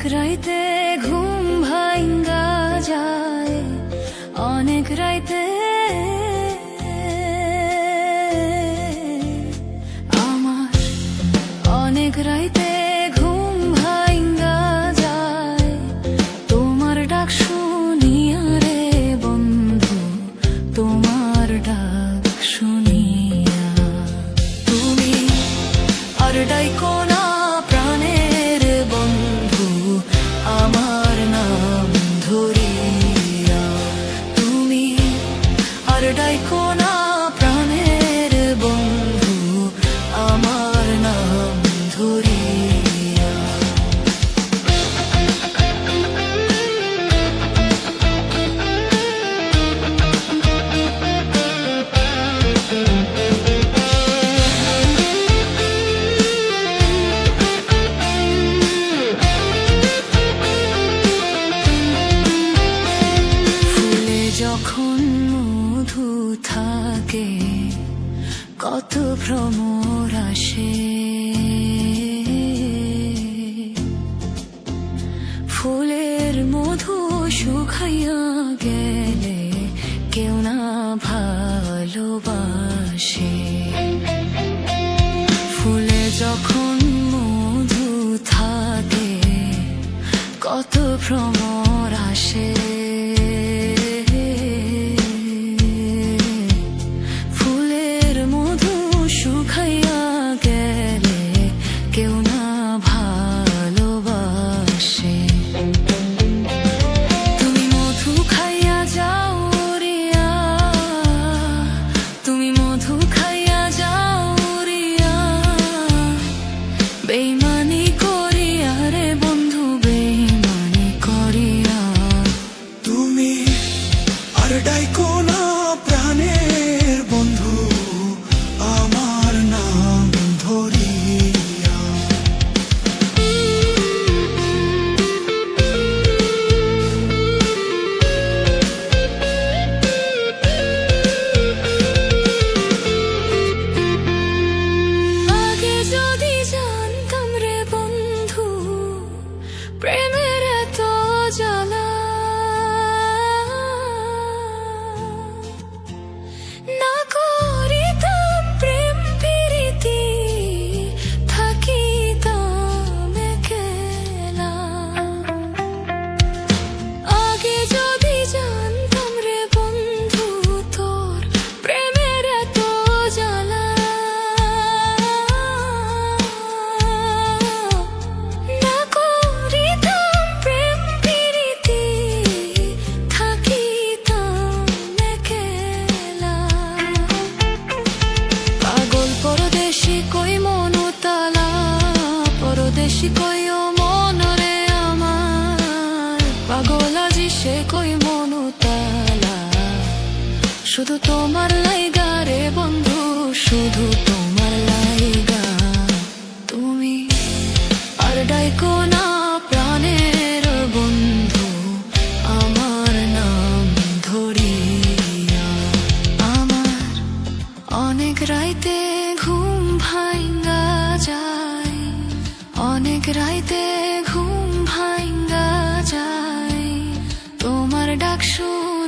রাইতে ঘুম ভাঙ্গা যায়, অনেক রাইতে আমার, অনেক রাইতে ঘুম ভাঙ্গা যায় তোমার ডাক শুনিয়া রে বন্ধু, তোমার ডাক শুনিয়া। তুমি আর ডাইকো না প্রাণের বন্ধু আমার নাম ধরিয়া, তুমি আর ডাইকো না প্রাণের বন্ধু আমার নাম ধরিয়া। যখন মধু থাকে কত ভ্রমর আসে, ফুলের মধু শুকাইয়া গেলে কেউ না ভালোবাসে। ফুলে যখন মধু থাকে কত ভ্রমর আসে, শুকাইয়া গেলে কেউ না ভালোবাসে। তুমি মধু খাইয়া যাও রিয়া, তুমি মধু খাইয়া যাও রিয়া, বেইমানি করিয়া রে বন্ধু, বেইমানি করিয়া। তুমি আর ডাইকো না প্রাণের বন্ধু আমার নাম ধরিয়া। আগে যদি জানতাম রে বন্ধু প্রেমের এত জ্বালা, না করিতাম প্রেম প্রীতি, থাকিতাম একলা। আগে যদি জানতাম রে বন্ধু তোর প্রেমের এত জ্বালা, না করিতাম প্রেম প্রীতি, থাকিতাম একলা। পাগল পরদেশি কই মনুতালা, পরদেশি কই ও মন রে আমার, পাগল আজি সে কই মনুতালা। শুধু তোমার লাইগা রে বন্ধু, শুধু তোমার লাইগা। তুমি আর ডাইকো না প্রাণের বন্ধু আমার নাম ধরিয়া। আমার অনেক রাইতে ঘুম ভাঙ্গা যায়, অনেক রাইতে ঘুম ভাঙ্গা যায় তোমার ডাক শুনিয়া